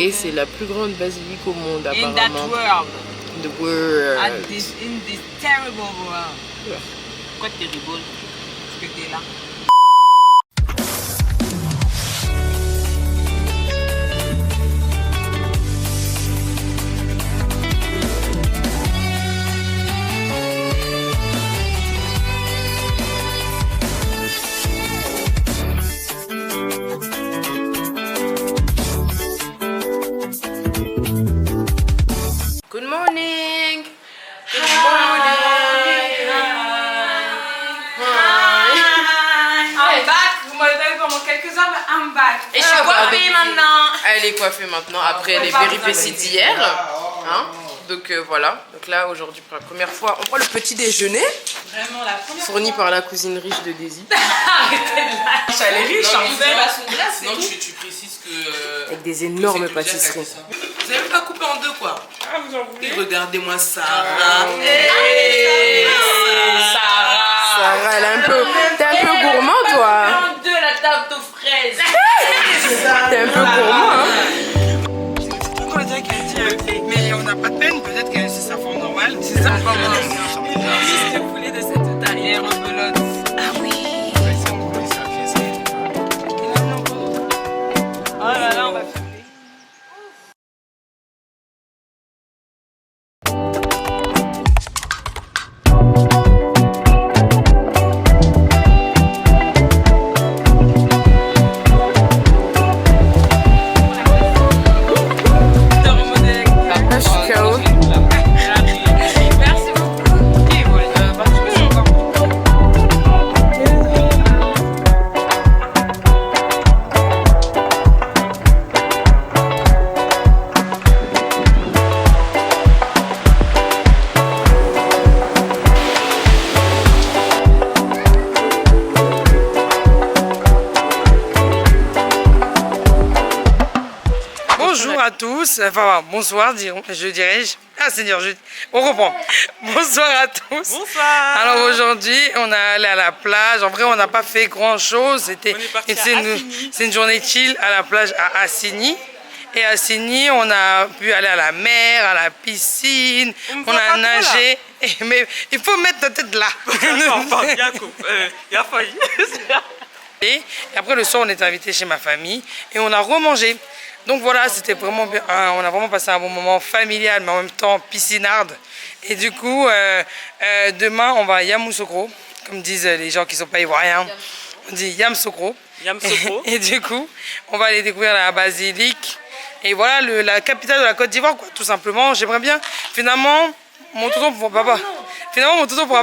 Et c'est la plus grande basilique au monde apparemment. In that world. In the world. In this terrible world. Yeah. Pourquoi terrible? Parce que t'es là. Good morning. Good I'm back. Vous m'avez pas vu pendant quelques heures, mais I'm back. Et je suis coiffée maintenant. Elle est coiffée maintenant après les péripéties d'hier. Hein? Donc voilà. Donc là aujourd'hui pour la première fois, on prend le petit déjeuner. Vraiment la première Fourni par la cousine riche de Daisy. Elle est riche en fait. Non, tu précises que... Avec des énormes pâtisseries. Vous n'avez pas coupé en deux quoi? Ah, vous en voulez? Regardez-moi Sarah. Sarah, elle est un peu... T'es un peu gourmand toi. En deux la tarte aux fraises. T'es un peu gourmand hein. On dirait qu'elle dit, mais on n'a pas de peine, peut-être que c'est sa forme normale. C'est ça, Qu'est-ce que vous voulez de cette taille rebelote? Ah oui. Oh là là, on va filmer. Bonjour à tous, enfin bonsoir je dirais-je. Ah Seigneur, on reprend. Bonsoir à tous. Bonsoir. Alors aujourd'hui, on est allé à la plage. En vrai, on n'a pas fait grand-chose. C'est une journée chill à la plage à Assigny. Et à Assigny, on a pu aller à la mer, à la piscine. On a nagé. Mais il faut mettre ta tête là. Il a failli. Et après le soir, on était invité chez ma famille et on a remangé. Donc voilà, c'était vraiment bien. On a vraiment passé un bon moment familial, mais en même temps piscinarde. Et du coup, demain, on va à Yamoussoukro, comme disent les gens qui ne sont pas ivoiriens. On dit Yamoussoukro. Et du coup, on va aller découvrir la basilique. Et voilà, la capitale de la Côte d'Ivoire, quoi, tout simplement. J'aimerais bien, finalement, mon tonton pourra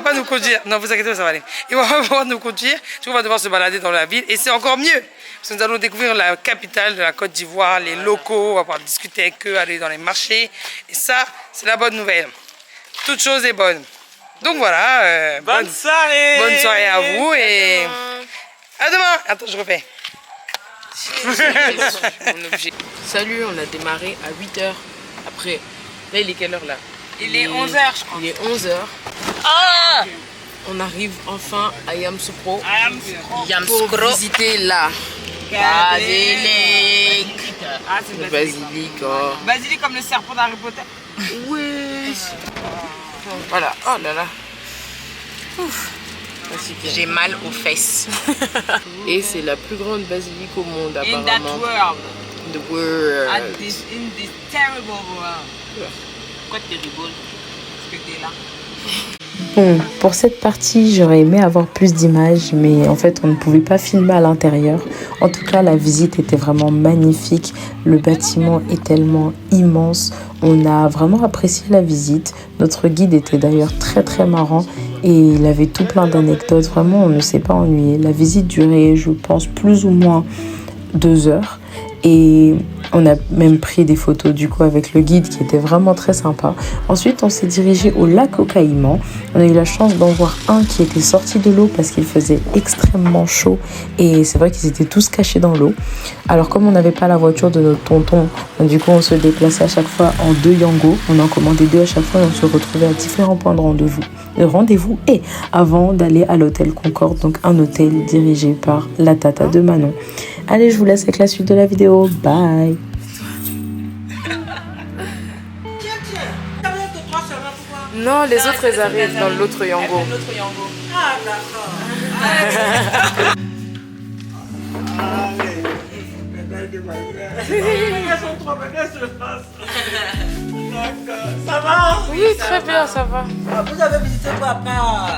pas nous conduire. Non, vous inquiétez pas, ça va aller. Il va pas pouvoir nous conduire. Du coup, on va devoir se balader dans la ville. Et c'est encore mieux. Parce que nous allons découvrir la capitale de la Côte d'Ivoire, les locaux. On va pouvoir discuter avec eux, aller dans les marchés. Et ça, c'est la bonne nouvelle. Toute chose est bonne. Donc voilà. Bonne soirée. Bonne soirée à vous. Et à demain. Attends, je refais. Salut, on a démarré à 8h. Après, là il est quelle heure là? Il est 11h je crois. Il est 11h. Ah. On arrive enfin à Yamoussoukro Yamoussoukro. pour visiter la basilique. Ah, c'est La basilique. basilique, oh. Basilique comme le serpent d'Harry Potter. Oui. Voilà, oh là là. Ouf. J'ai mal aux fesses. Et c'est la plus grande basilique au monde In that apparemment. world. In the world. In this terrible world. Yeah. Pourquoi terrible? Parce que t'es là. Bon, pour cette partie, j'aurais aimé avoir plus d'images, mais en fait, on ne pouvait pas filmer à l'intérieur. En tout cas, la visite était vraiment magnifique. Le bâtiment est tellement immense. On a vraiment apprécié la visite. Notre guide était d'ailleurs très très marrant et il avait tout plein d'anecdotes. Vraiment, on ne s'est pas ennuyé. La visite durait, je pense, plus ou moins 2 heures. Et on a même pris des photos du coup avec le guide qui était vraiment très sympa. Ensuite, on s'est dirigé au lac aux Caïmans. On a eu la chance d'en voir un qui était sorti de l'eau parce qu'il faisait extrêmement chaud. Et c'est vrai qu'ils étaient tous cachés dans l'eau. Alors comme on n'avait pas la voiture de notre tonton, du coup on se déplaçait à chaque fois en 2 Yango. On en commandait 2 à chaque fois et on se retrouvait à différents points de rendez-vous. Et avant d'aller à l'hôtel Concorde, donc un hôtel dirigé par la tata de Manon. Allez, je vous laisse avec la suite de la vidéo. Bye! Non, les autres, elles arrivent dans l'autre Yango. Ah, d'accord. Ça va? Oui, très bien, ça va. Vous avez visité quoi part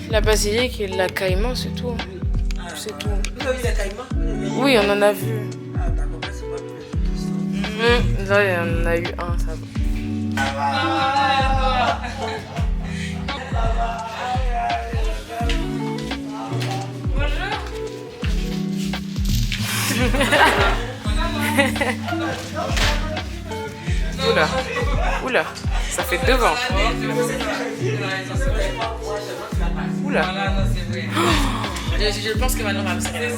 La basilique et la caïman, c'est tout. C'est tout. Vous avez vu les caïmans? Oui, on en a vu. Ah, d'accord, c'est pas plus. Là, on en a eu un, ça va. Oula, oula, ça fait devant. Oula. Je pense que Manon va me servir.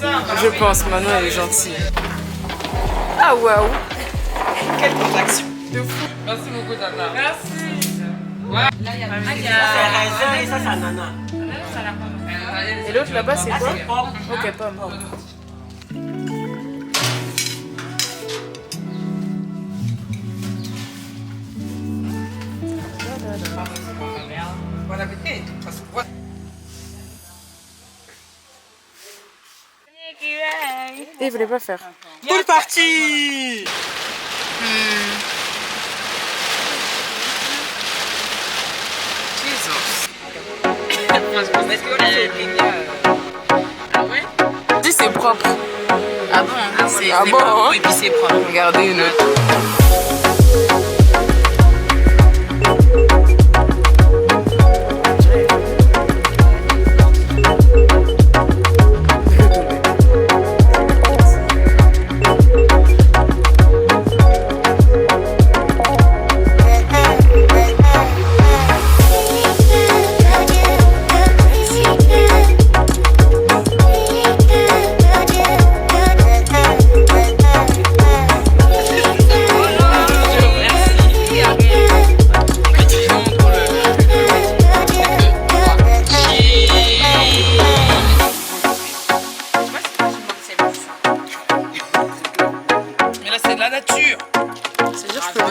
Je pense, Manon elle est gentille. Ah waouh. Quelle contraction. De fou. Merci beaucoup, Tata. Merci. Ouais. Là, il y a raisin et ça, c'est ananas. Et l'autre là-bas, c'est quoi? Ok, pomme. Bon appétit. Et il voulait pas faire. Bonne partie. Dis c'est propre. Ah bon? C'est bon, propre. hein? Et puis c'est propre. Regardez une autre.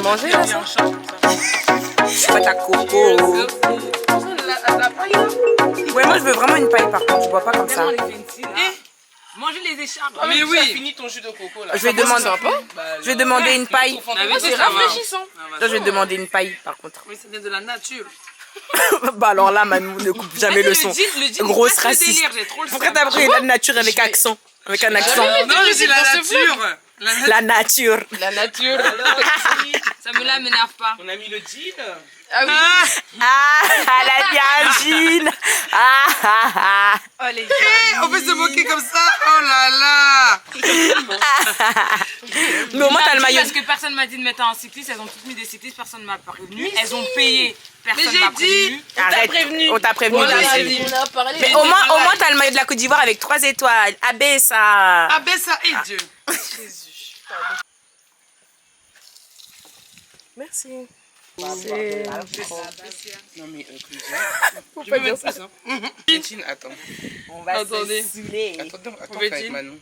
Manger là, ça? Je fais ta coco. Ouais, moi je veux vraiment une paille par contre, je bois pas comme ça. Mangez les écharpes. Mais oui. Tu as fini ton jus de coco là. Je vais demander une paille. C'est rafraîchissant. Je vais demander une paille par contre. Mais c'est de la nature. Bah alors là, Manou ne coupe jamais le son. Grosse raciste. Pourquoi t'as pris la nature avec accent? Avec un accent. Non, je dis la nature. La nature. La nature. Ça m'énerve pas. On a mis le jean. Ah oui. Elle a mis un jean. Oh les gars. On peut se moquer comme ça. Oh là là. Mais au moins t'as le maillot. Parce que personne m'a dit de mettre un cycliste. Elles ont toutes mis des cyclistes. Personne ne m'a prévenu. Elles ont payé. Personne m'a prévenu. Arrête. On t'a prévenu. Mais au moins t'as le maillot de la Côte d'Ivoire avec 3 étoiles. Abessa. Abessa et Dieu. Merci. Non mais faut pas dire ça. Attends. On va se saouler. Attends, avec Manon.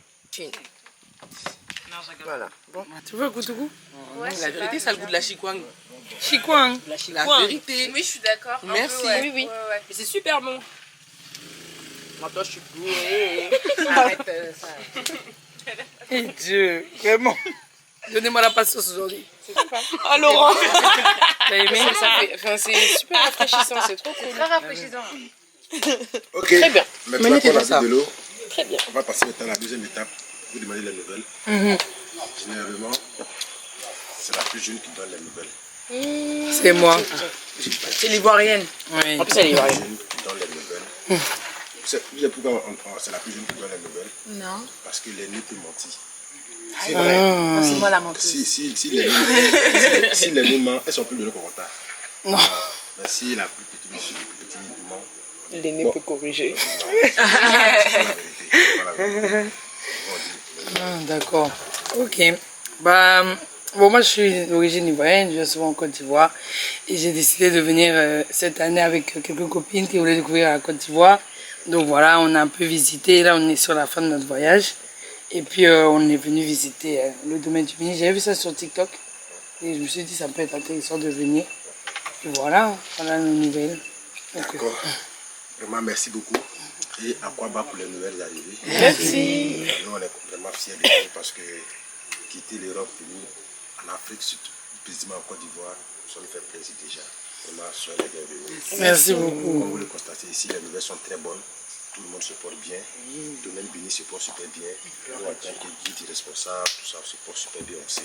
Voilà. Bon. Tu veux un goût? Ouais, la vérité, ça a le goût de la chikwang. Chikwang. La vérité. Oui, je suis d'accord. Merci. Oui, oui. Mais c'est super bon. Maintenant je suis bourrée. Arrête ça. Et Dieu, vraiment. Donnez-moi la patience aujourd'hui. Oh Laurent. T'as aimé? C'est super rafraîchissant, c'est trop cool. Très rafraîchissant. Ok. Très bien. Maintenant qu'on a bu de l'eau, Très bien. on va passer maintenant à la deuxième étape. Vous demandez les nouvelles. Généralement, c'est la plus jeune qui donne les nouvelles. C'est moi. C'est l'ivoirienne. Oui. En plus elle est La plus ivoirienne. jeune qui donne les nouvelles. Vous savez pourquoi c'est la plus jeune qui donne les nouvelles? Non. Parce que l'aîné peut mentir. C'est vrai. C'est moi la menteuse. Si l'aîné ment, elles sont plus données qu'au retard. Non. Mais si la plus petite ment, L'aîné peut corriger. c'est la vérité. D'accord. Ok. Bah, bon, moi je suis d'origine ivoirienne, je viens souvent en Côte d'Ivoire. Et j'ai décidé de venir cette année avec quelques copines qui voulaient découvrir la Côte d'Ivoire. Donc voilà, on a un peu visité. Là, on est sur la fin de notre voyage. Et puis on est venu visiter le domaine du Bénin. J'avais vu ça sur TikTok. Et je me suis dit ça peut être intéressant de venir. Et voilà nos nouvelles. D'accord. Vraiment, merci beaucoup. Et à quoi bas pour les nouvelles arrivées. Merci. Nous, on est vraiment fiers de vous parce que quitter l'Europe, venir en Afrique, précisément en Côte d'Ivoire, ça nous fait plaisir déjà. Vraiment, soyez les bienvenus. Merci beaucoup. Comme vous le constatez ici, les nouvelles sont très bonnes. Tout le monde se porte bien. Le domaine Béni se porte super bien. Nous, en tant que guide responsable, tout ça se porte super bien aussi.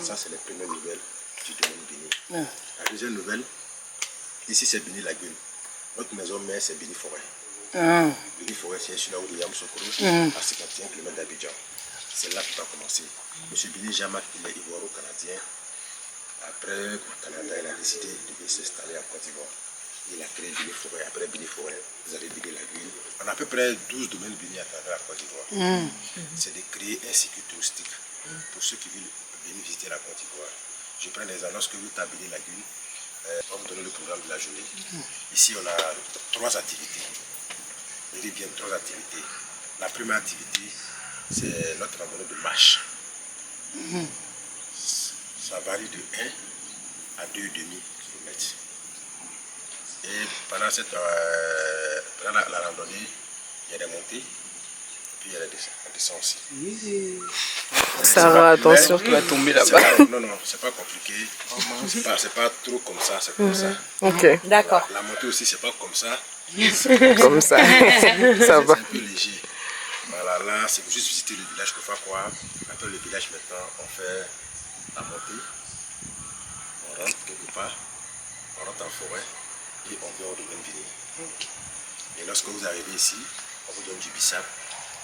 Ça, c'est les premières nouvelles du domaine Béni. La deuxième nouvelle, ici, c'est Béni Lagune. Notre maison mère, c'est Béni Forêt. Béni Forêt, c'est sur la route de Yamoussoukro, à 51 km d'Abidjan. C'est là que tout a commencé. M. Béni Jamak, il est ivoiro-canadien. Après, au Canada, il a décidé de s'installer en Côte d'Ivoire. Il a créé Béni Forêt. Après Béni Forêt, vous avez Béni Lagune. On a à peu près 12 domaines Béni à travers la Côte d'Ivoire. C'est de créer un circuit touristique pour ceux qui veulent venir visiter la Côte d'Ivoire. Je prends des annonces que vous tapez Béni Lagune. On va vous donner le programme de la journée. Ici, on a 3 activités. Je dis bien 3 activités. La première activité, c'est notre randonnée de marche. Ça varie de 1 à 2,5 km. Et pendant la randonnée, il y a des montées, et puis il y a des descentes aussi. Sarah, attention, tu vas tomber là-bas. Non, c'est pas compliqué. C'est pas trop comme ça, c'est comme ça. Ok. D'accord. La montée aussi, c'est pas comme ça. Comme ça. Ça va. C'est un peu léger. Voilà, là, c'est juste visiter le village Kofakwa. Après le village, maintenant, on fait la montée. On rentre quelque part. On rentre en forêt. Et on vient au domaine Béni. Et lorsque vous arrivez ici, on vous donne du bissap,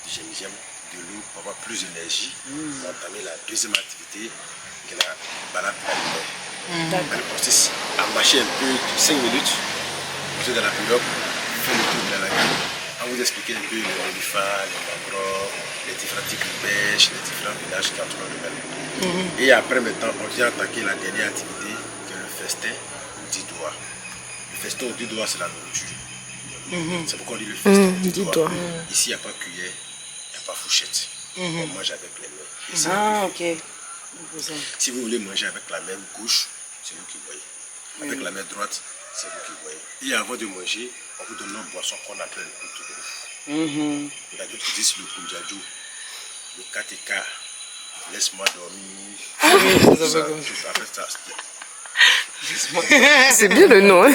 du gingembre, de l'eau pour avoir plus d'énergie. On va entamer la deuxième activité, qui est la balade pour la lumière. Elle consiste à marcher un peu de 5 minutes. Vous êtes dans la pirogue, vous faites le tour de la lagune. On vous expliquer un peu les olifants, les mangroves, les différents types de pêche, les différents villages qui entourent le domaine. Et après, maintenant, on vient attaquer la dernière activité, qui est le festin aux 10 doigts. Le festin aux 10 doigts, c'est la nourriture. C'est pourquoi on dit le festin aux 10 doigts. Ici, il n'y a pas de cuillère, il n'y a pas de fourchette. On mange avec les mains. Ok. Si vous voulez manger avec la main gauche, c'est vous qui voyez. Avec la main droite, c'est vous qui voyez. Et avant de manger, on vous donne notre boisson qu'on appelle le koutourou. Il y a d'autres qui disent le koudjadjou, le kateka, laisse-moi dormir. C'est bien le nom. Hein?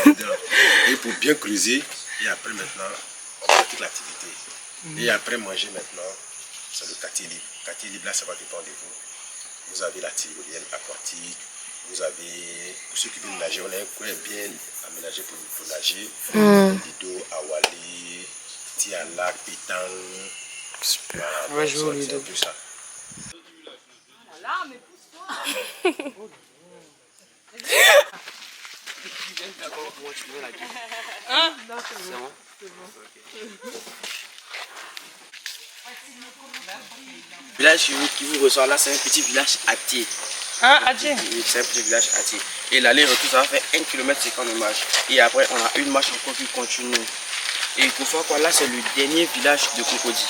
Et pour bien creuser, et après maintenant, on pratique l'activité. Et après manger maintenant, c'est le quartier libre. Le quartier libre, là, ça va dépendre de vous. Vous avez la tyrolienne aquatique, vous avez, pour ceux qui veulent nager, on a un coin bien aménagé pour nager. Lido, Awali, Tiala, Pétang. Super. On va jouer au Lido. C'est un peu ça. Le village qui vous reçoit là, c'est un petit village Atié. Ah, Atié. C'est un petit village Atié. Et l'aller-retour, ça va faire 1 km 50 de marche. Et après, on a une marche encore qui continue. Et Kofakwa, là, c'est le dernier village de Cocody.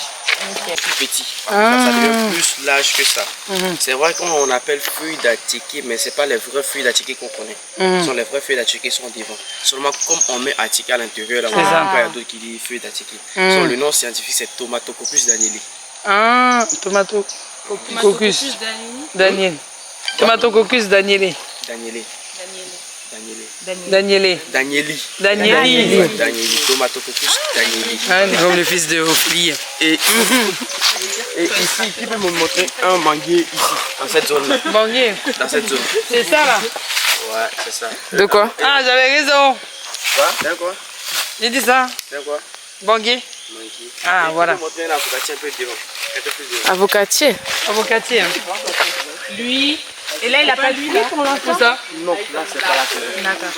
Plus petit. Ça devient plus large que ça. C'est vrai qu'on appelle feuilles d'Atiké, mais ce n'est pas les vraies feuilles d'Atiké qu'on connaît. Ce sont les vraies feuilles d'Atiké qui sont devant. Seulement, comme on met Atiké à l'intérieur, là, il y a d'autres qui disent feuilles d'Atiké. Le nom scientifique, c'est Tomatococcus danieli. Ah, Tomatococcus Daniel. Tomatococcus danieli. Danieli. Tomatococcus danieli. Comme le fils de Ophi. Et ici, qui peut me montrer un manguier ici, dans cette zone-là? Manguier. Dans cette zone. C'est ça là? Ouais, c'est ça. De quoi? Ah, j'avais raison. Quoi? C'est quoi? J'ai dit ça. C'est quoi? Manguier. Ah, voilà. Avocatier. Avocatier. Hein. Lui. Et là, il n'a pas d'huile pour l'instant? Ça? Non, là, c'est pas la fleur. D'accord.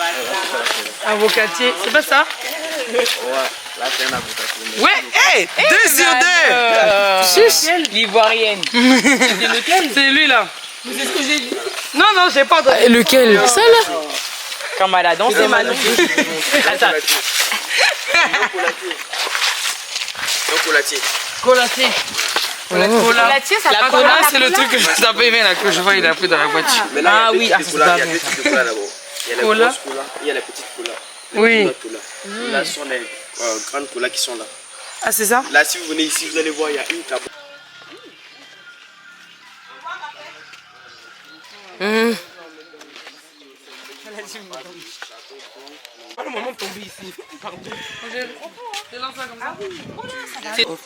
Avocatier. C'est pas ça? Ouais, là, c'est un avocatier. Ouais, hey, 2 sur 2. L'ivoirienne. C'est lequel? C'est lui là. C'est ce que j'ai dit. Non, j'ai pas entendu. Lequel? Ça là? Quand elle a dansé, Manon. Attends. Colatier. Colatier. La cola. La tienne, ça La cola, c'est le truc que je n'ai pas aimé là, que je vois, il a pris dans la voiture. Mais là, il y a oui, deux types de cola. Il y a deux types de cola d'abord. Il y a les Cola. grosses cola et il y a les petites cola. Les Oui. petites cola. Là, ce sont les grandes colas qui sont là. Ah, c'est ça? Là, si vous venez ici, vous allez voir, il y a une cabane.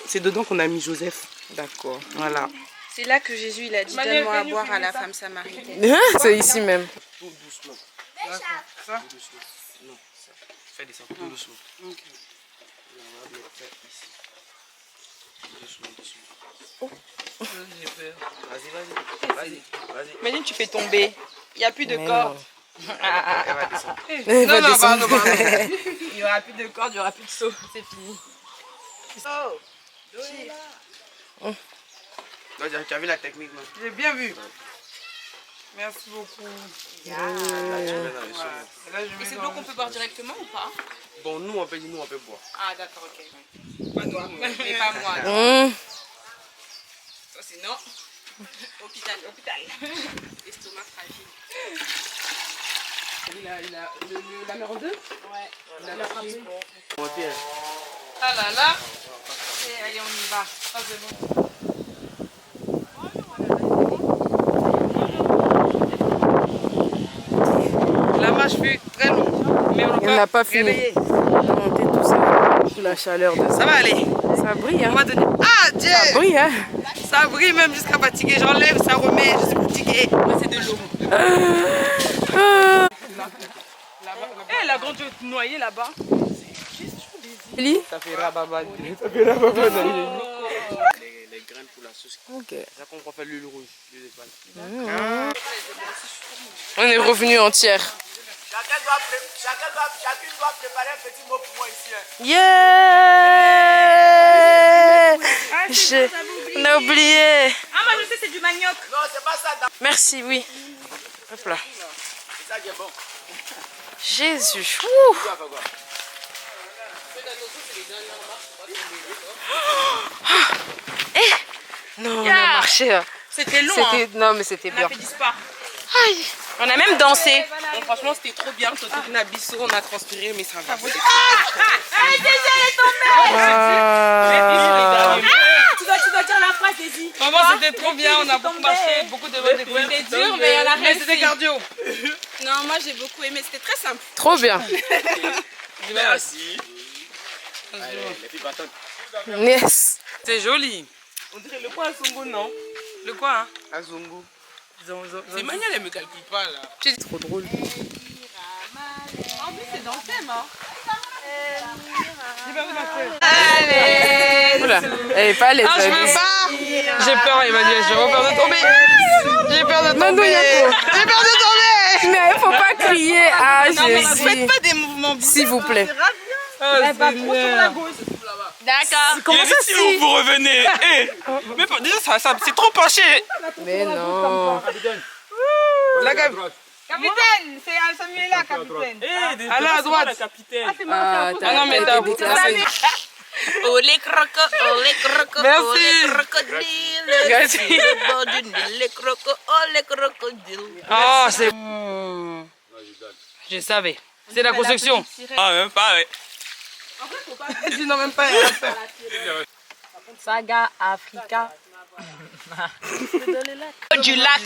C'est dedans qu'on a mis Joseph. D'accord. Voilà. C'est là que Jésus il a dit donne-moi à boire à la femme samaritaine. C'est ici même. Tout doucement. Ça? Tout doucement. Non, ça. Fais descendre tout doucement. Ok. Là, on va le faire ici. Doucement, doucement. Vas-y. Imagine tu fais tomber, il n'y a plus de corde. Elle va descendre. Non, non, pardon. Il n'y aura plus de corde, il n'y aura plus de seau. C'est fini. Donc, tu as vu la technique, non? J'ai bien vu. Merci beaucoup. Là, tu mets dans le seau. Là, je Et mets c'est dans- de l'eau qu'on peut boire directement ou pas? Bon, nous, on peut boire. Ah d'accord, ok. Pas toi, mais pas moi. Toi c'est non. Hôpital. Estomac fragile. La numéro 2? Mon pied. Ah là là. Et allez, on y va. Ah, c'est bon. La marche fut très longue, mais On n'a pas fini. réveillé. Monter tout ça sous la chaleur de Ça va aller. Ça brille, On hein. va donner. Ah Dieu! Ça brille, hein. Ça brille même jusqu'à fatiguer. J'enlève, ça remet, je suis fatiguée. Moi, c'est de l'eau. Eh, la grande est noyée là-bas. Eli? Ça fait rababa. Les graines pour la sauce. Ok. C'est ça qu'on va faire l'huile rouge. L'huile de palme. On est revenu entière. Chacune doit préparer un petit mot pour moi ici. Hein. Yeah! On a oublié. Ah, moi je sais, c'est du manioc. Non, c'est pas ça. Merci, oui. Hop là. C'est ça qui est bon. Jésus. Ouh. Non, on a marché. C'était long, hein. Non, mais c'était On bien. a fait du spa. Aïe. On a même dansé. Donc, franchement, c'était trop bien. Surtout qu'on a Bissot, on a transpiré, mais ça va. Tu dois dire la phrase, Daisy. Maman, c'était trop bien. On a beaucoup marché, beaucoup de bonnes découvertes. C'était dur, mais on a Mais c'était réussi. cardio. Non, moi j'ai beaucoup aimé, c'était très simple. Trop bien. Merci. Allez, les filles battantes. Yes. C'est joli. On dirait le quoi à Songo, non? Le quoi, hein? À Zongo. C'est Manuel, elle me calcule pas là. C'est trop drôle. En plus, c'est dans le thème, hein. Oula. Elle est pas à l'aise. Ah, je veux pas. J'ai peur, Emmanuel. J'ai vraiment peur de tomber. J'ai peur de tomber. Mano, Yako. J'ai peur de tomber. Mais il faut pas crier. Ah, Jésus. Faites pas des mouvements bizarres. S'il vous plaît. Oh, Seigneur. D'accord. Comment ça, si? Vous revenez. Mais déjà, ça c'est trop penché. Mais non. La gab- Capitaine, c'est Samuel là, capitaine. Allez à droite. Capitaine. Ah, Ah non, mais t'as déclassé. Oh les crocos, oh les crocos, Merci. oh les crocodiles. Merci. Le bord du Nil, les crocos, oh les crocodiles. Oh, c'est... Je savais. C'est la construction. Ah, même pas, ouais. Je n'ai même pas. Saga Africa. Au bord du lac.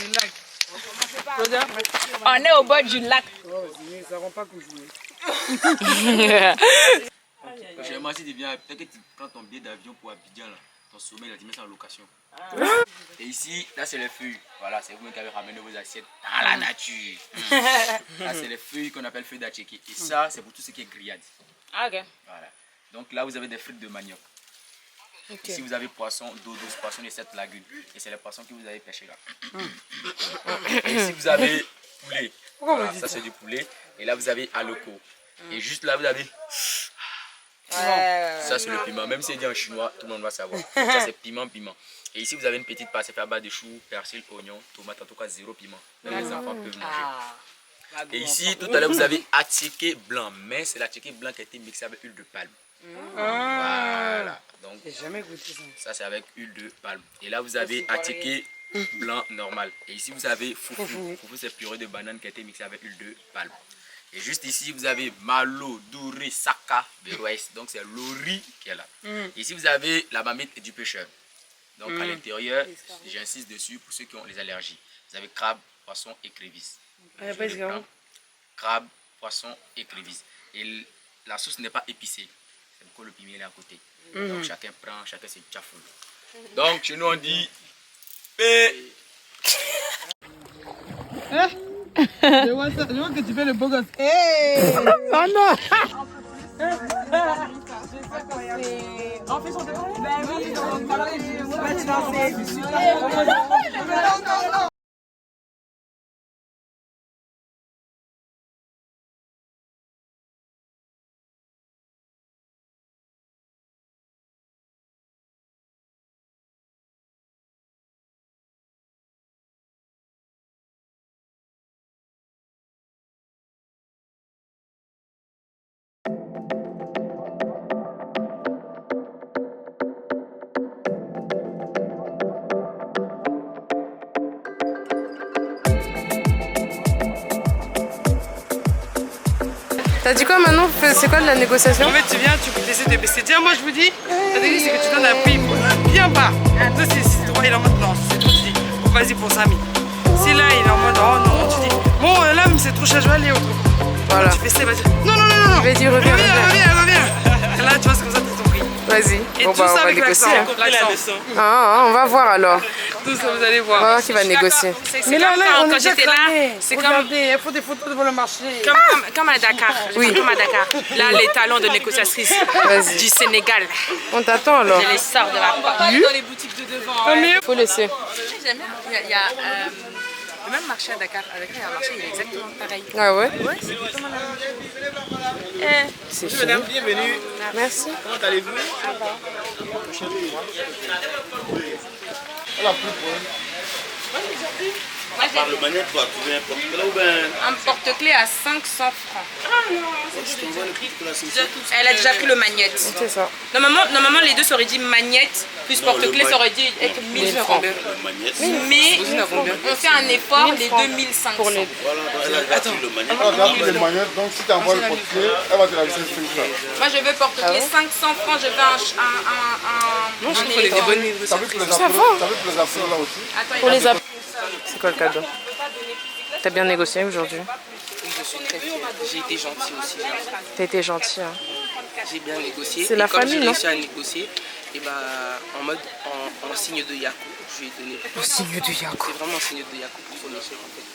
On est au bord du lac. J'ai remarqué de bien, peut-être que tu prends ton billet d'avion pour Abidjan, là, ton sommet, là, tu mets ça en location. Et ici, là, c'est les feuilles. Voilà, c'est vous qui avez ramené vos assiettes dans la nature. Là, c'est les feuilles qu'on appelle feuilles d'acheki. Et ça, c'est pour tout ce qui est grillade. Ah, ok. Voilà. Donc là, vous avez des frites de manioc. Ici, vous avez poisson, d'eau douce, poisson de cette lagune. Et c'est les poissons que vous avez pêchés là. Et ici, vous avez poulet. Voilà, ça, c'est du poulet. Et là, vous avez aloko. Et juste là, vous avez... Ça, c'est le piment. Même si c'est dit en chinois, tout le monde va savoir. Ça, c'est piment. Et ici, vous avez une petite pâte, c'est fait à base de choux, persil, oignon, tomate, en tout cas, zéro piment. Même les enfants peuvent manger. Et ici, tout à l'heure, vous avez attiqué blanc. Mais c'est l'attiqué blanc qui a été mixé avec huile de palme. Voilà. Donc, j'ai jamais goûté ça. ça, c'est avec huile de palme. Et là, vous avez attiqué blanc normal. Et ici, vous avez foufou. Foufou, c'est purée de banane qui a été mixée avec huile de palme. Et juste ici, vous avez malo, douri, saka, beroès. Donc, c'est le riz qui est là. Ici, vous avez la marmite et du pêcheur. Donc, à l'intérieur, j'insiste dessus pour ceux qui ont les allergies. Vous avez crabe, poisson, écrevisse. Crabe, poisson, écrevisse. Et la sauce n'est pas épicée. C'est beaucoup le piment là à côté. Donc, chacun prend, chacun se tchafoule. Donc, chez nous, on dit... Je vois que tu fais le beau gosse. Hey! Oh non! On fait son débat? Ben oui, on va te danser. T'as dit quoi maintenant? C'est quoi de la négociation? En fait, tu viens, tu essaies de baisser. Tiens, moi je vous dis, la technique c'est que tu donnes un prix bien bas. Toi, si toi il est en mode non, c'est trop, tu dis, bon, vas-y pour 5 000. Si là il est en mode oh non, tu dis, bon là c'est trop cher, je vais aller autre. Voilà. Tu fais ça, vas-y. Non, non, non, non. Vas-y, reviens. Et là, tu vois, c'est comme ça, t'as ton prix. Vas-y. Et Bon, tout bah, ça on va avec négocier. l'accent. Ah, on va voir alors. Tout ça, vous allez On va voir. voir qui va négocier. Mais là, on quand est déjà j'étais là, cramé. c'est Regardez, il faut des photos devant le marché. Comme à Dakar. Oui. Comme à Dakar. Là, les talents de négociatrice Vas-y. du Sénégal. On t'attend alors. Je les sors de la porte. Dans les boutiques de devant. Faut laisser. J'aime bien. Il y a le même marché à Dakar. Avec un marché, il est exactement pareil. Ah ouais? Ouais, c'est exactement la même. C'est fini. Bienvenue. Merci. Comment allez-vous? Par le manette, tu vas trouver un porte-clés ou bien... Un porte-clés à 500 francs. Je t'envoie le porte-clés à 500. Elle a déjà pris le magnette. C'est ça. Normalement, les deux ça aurait dit magnette plus Non, porte-clés, le ça aurait dit être 1000 francs. Le manette. Mais on fait un effort, les 2500. Pour les... Voilà, donc elle a déjà pris le manette. Elle a pris les manettes, donc si tu envoies le porte-clés, elle va te la laisser 5 francs. Moi, je veux porte-clés 500 francs, je veux un éléphant. Ça veut que les affaires là aussi. Attends, Pour les C'est quoi le cadeau? T'as bien négocié aujourd'hui? Je suis très fier. J'ai été gentil aussi. T'as été gentil. Hein. J'ai bien négocié. C'est la et comme famille, j'ai non? réussi à négocier, et bah, en signe de Yakou, je lui ai donné. Au signe de Yakou. C'est vraiment un signe de Yakou pour son échec en fait.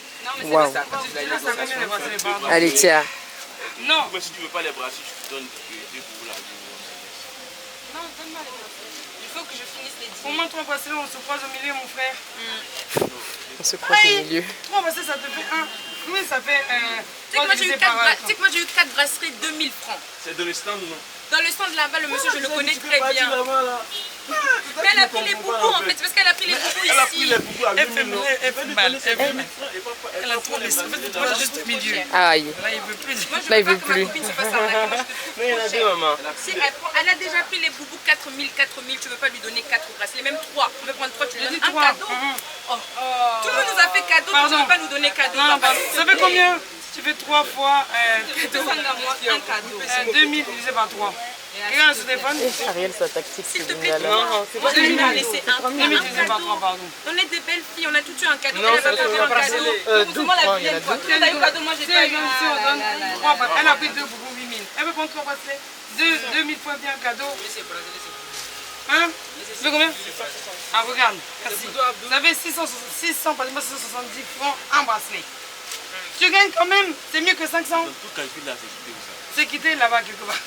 Waouh. C'est à partir de la négociation. Allez, tiens. Non. Mais si tu veux pas les brasser, je te donne deux boules là. Non, donne-moi les bracelets. Il faut que je finisse les 10. Pour moi, 3 bracelets, on se croise au milieu, mon frère. On se croise au milieu. 3 bracelets, ça te fait 1. Oui, ça fait. Tu sais que moi j'ai eu 4 bracelets, 2000 francs. C'est de l'stand ou non? Dans le stand là-bas, le monsieur, je le connais très bien. Mais elle a pris les boubous en fait, parce qu'elle a pris les boubous ici. Elle a pris les boubous à 8 000 non? Elle fait mal. Elle a trop laissé. En fait, tu vois juste au milieu. Aïe. Là, il veut plus. Moi, je Là, il veux veut pas que plus. ma copine se fasse arnaquer. Moi, je te Mais il y en a deux, maman. Si elle a déjà pris les boubous 4000, tu veux pas lui donner 4 bracelets, même 3. On veut prendre 3, tu lui donnes un trois. cadeau. Oh. Tout le monde nous a fait cadeau, tu ne veux pas nous donner cadeau. Non, papa. ça fait combien? Tu fais 3 fois Tu donnes à moi un cadeau. 2000 divisé par 3. Regarde ce téléphone. Ariel, sa tactique, S'il c'est te plaît, génial. moi je lui ai laissé un 2000 divisé par 3, cadeau. pardon. On est des belles filles, on a tout eu un cadeau. Elle va faire un cadeau. Vous, moi la vilaine fois. Tout le monde a eu cadeau, moi j'ai pas eu. Elle a pris 2 pour 8000. Elle veut prendre 3 bracelets. 2000 fois bien un cadeau. Hein? Tu veux combien? Ah, regarde. Merci. Vous avez 600, pratiquement 670 francs en bracelet. Tu gagnes quand même, c'est mieux que 500. Tout calcul là, c'est quitté où ça? C'est quitté là-bas quelque part.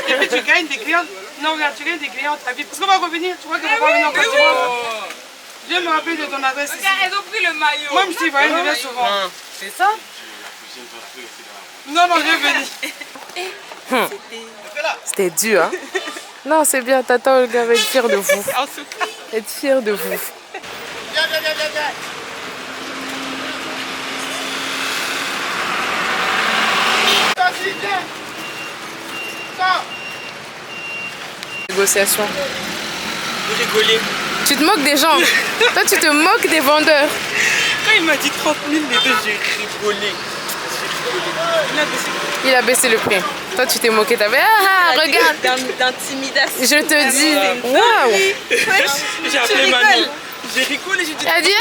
Et puis tu gagnes des clients. Non, regarde, tu gagnes des clients ta vie. Parce qu'on va revenir, tu vois qu'on va pas venir encore souvent. Je vais me rappeler de ton adresse ici. Elles ont pris le maillot. Moi, je suis voyée, je viens souvent. C'est ça? Non, non, je vais venir. C'était dur, hein? Non, c'est bien. Tata Olga va être fière de vous. Être fière de vous. Négociation. Vous rigolez. Tu te moques des gens. Toi, tu te moques des vendeurs. Quand il m'a dit 30 000, les deux, j'ai rigolé. Il a baissé le prix. Toi, tu t'es moqué. T'avais regarde. D'intimidation. Je te dis. Waouh. J'ai appelé Manu. J'ai rigolé. J'ai dit. Il a dit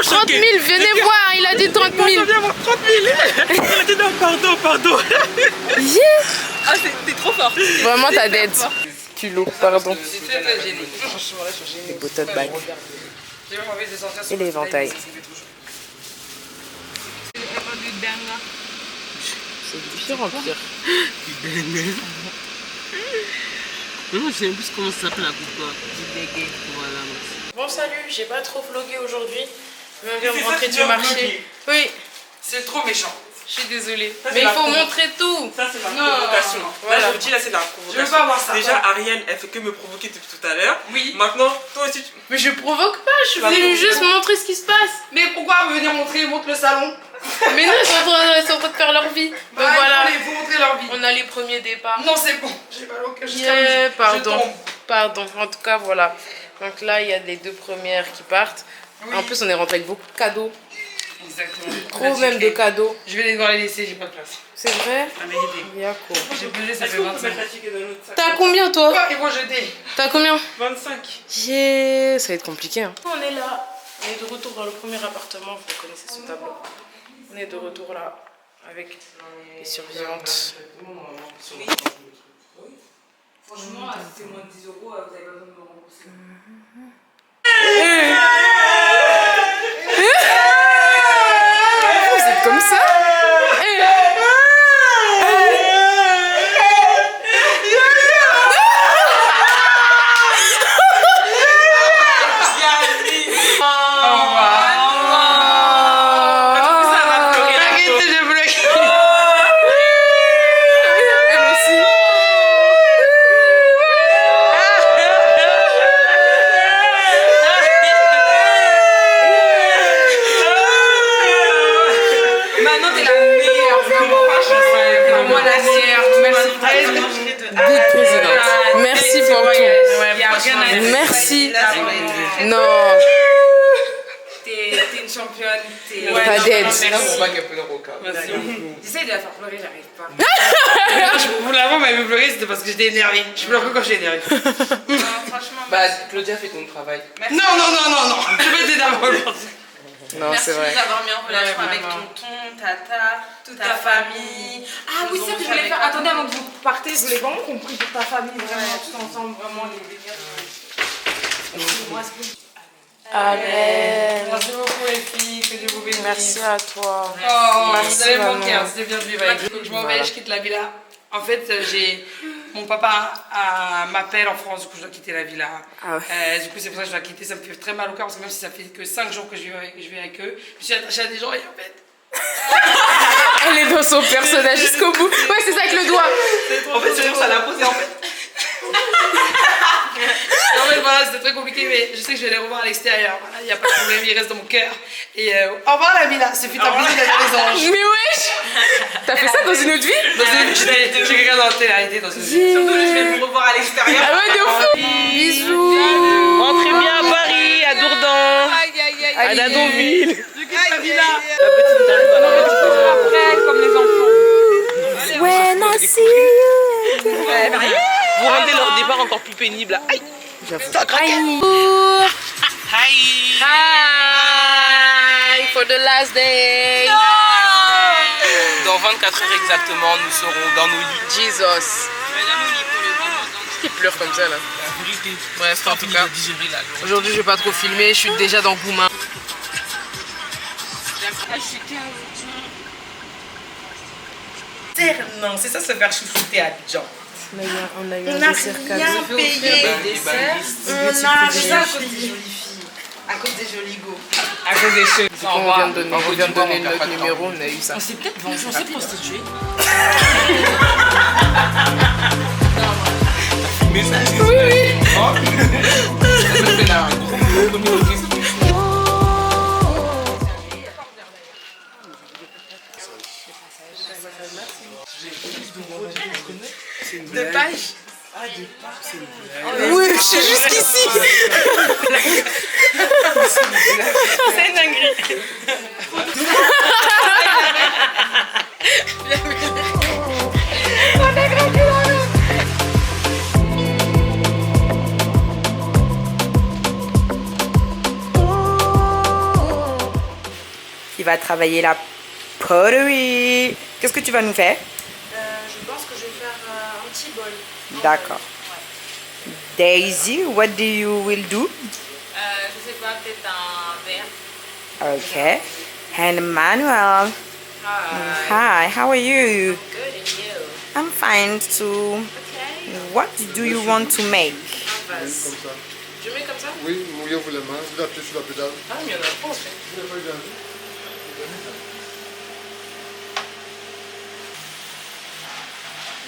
30 000. Venez voir. Il a dit 30 000. Viens voir 30 000. Il a dit non, pardon. Yeah. Ah, t'es trop fort. Vraiment, ta dette. Culot, pardon. C'est très très gêné. Les bottes bagues. Et les éventails. C'est de pire en pire. Non, je sais même plus comment ça s'appelle la coupe. Voilà. Bon, salut, j'ai pas trop vlogué aujourd'hui. Je viens de rentrer du marché. Oui, C'est trop méchant. je suis désolée. Ça, c'est Mais il la faut provo- montrer tout. Ça, c'est ma Non, provocation. voilà. Là, je vous dis, là, c'est la provocation. Je veux pas voir ça. Déjà, Ariel, elle fait que me provoquer depuis tout à l'heure. Oui. Maintenant, toi aussi, tu... Mais je provoque pas, je suis Bah, venue non. juste montrer ce qui se passe. Mais pourquoi venir montre le salon? Mais non, ils sont en train de faire leur vie. Donc voilà, Il faut montrer leur vie. on a les premiers départs. Non, c'est bon. J'ai mal au cœur. Yeah, pardon. Je tombe. Pardon. En tout cas, voilà. Donc là, il y a les deux premières qui partent. Oui. En plus, on est rentré avec beaucoup de cadeaux. Exactement. Trop même de cadeaux. Je vais les devoir les laisser, j'ai pas de place. C'est vrai? La vérité. Yako. J'ai pesé, ça fait 25. T'as combien toi? Quoi? Ils vont jeter. T'as combien? 25. Yeah, ça va être compliqué. Hein. On est là. On est de retour dans le premier appartement. Vous connaissez ce tableau. On est de retour là avec les survivantes. Franchement, si c'est moins de 10 €, vous avez pas besoin de me rembourser. Vous êtes comme ça? Merci pour tout. Merci. Non. T'es une championne. Pas d'aide. J'essaie de la faire pleurer, j'arrive pas. Pour l'avant, mais pleurer, c'était parce que j'étais énervée. Je pleure que quand je suis énervée. Franchement, Bah, Claudia fait ton travail. Non. Je vais t'aider d'abord aujourd'hui. Non, merci c'est vrai. d'avoir mis en relation Ouais, avec vraiment. tonton, tata, toute ta famille. Ah oui, c'est ça que je voulais faire. Attendez, avant que vous partez, je voulais vraiment compris pour ta famille, vraiment, tout ensemble, vraiment, les délires. Amen. Merci beaucoup, les filles, que Dieu vous bénisse. Merci à toi. Oh, Merci, vous avez mon maman. cœur, c'était bien de vivre avec vous. Je m'en vais, Voilà. je quitte la villa. En fait, mon papa m'appelle en France, du coup je dois quitter la villa. Ah ouais. Du coup c'est pour ça que je dois quitter, ça me fait très mal au cœur parce que même si ça fait que 5 jours que je vis avec eux, je suis attachée à des gens et en fait... Elle est dans son personnage jusqu'au bout. Ouais, c'est ça avec le doigt. En fait, c'est vraiment ça l'a posé en fait. En fait, voilà, c'était très compliqué, mais je sais que je vais les revoir à l'extérieur. Voilà, il n'y a pas de problème, ils restent dans mon cœur. Et au revoir la villa, c'est fut un plaisir d'être les anges. Mais wesh! T'as fait ça dans une autre vie? Dans une j'ai quelqu'un dans la télé-réalité, dans une vie. Surtout, je vais vous revoir à l'extérieur. Ah ouais, de fou! Bisous! Rentrez bien à Paris, à Dourdan, à Dadonville. Après, comme les enfants. When I see you. Vous rendez leur départ encore plus pénible. Là. Aïe. Hi for the last day. Dans 24 heures exactement, nous serons dans nos lits. Jesus. Qui pleure comme ça là? Bref, en tout cas, aujourd'hui je vais pas trop filmer, je suis déjà dans Goumin. Non, c'est ça se faire chouchouter à Jean. On a eu un dessert cadeau. Des desserts. On a fait ça à cause des jolies filles. À cause des jolis go. À cause des cheveux. On vient de donner notre numéro, on a eu ça. On s'est peut-être vendu, on s'est prostitué. C'est une dinguerie. Il va travailler la poterie. Qu'est-ce que tu vas nous faire? Je pense que je vais faire un petit bol. D'accord. Daisy, what do you will do? Je sais pas, peut-être un verre. Okay. And Manuel. Hi, how are you? Good, and you? I'm fine too. Okay. What do you want to make? Un vase. Comme ça. Je mets comme ça? Oui, mouillez-vous les mains, vous appuyez sur la pédale. Ah, mais il y en a pas en fait. Vous n'avez pas regardé?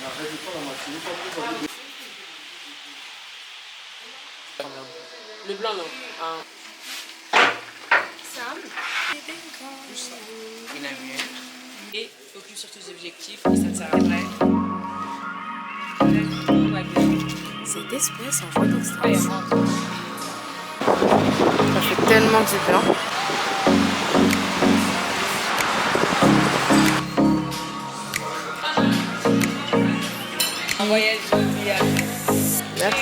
Arrêtez pas la moitié, pas plus. Le blanc, non. Et focus sur tes objectifs et ça te sert après. Cette espèce en voie d'extraction. Ça fait tellement du bien. Un voyage inoubliable. Merci.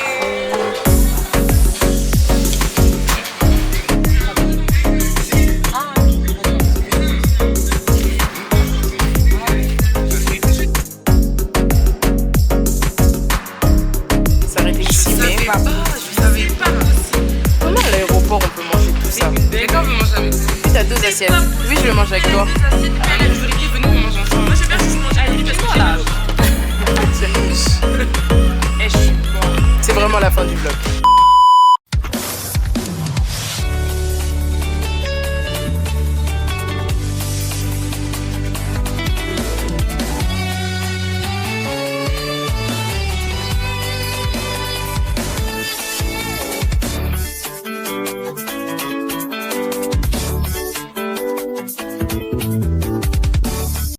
S'arrêter ici, mais Je savais pas. comment à l'aéroport on peut manger tout ça? Mais quand vous mangez avec vous? Oui, t'as 2 assiettes. Oui, je vais manger avec toi. Je voulais dire, venez, on mange ensemble. Moi, j'ai bien juste manger avec lui parce que C'est vraiment la fin du vlog.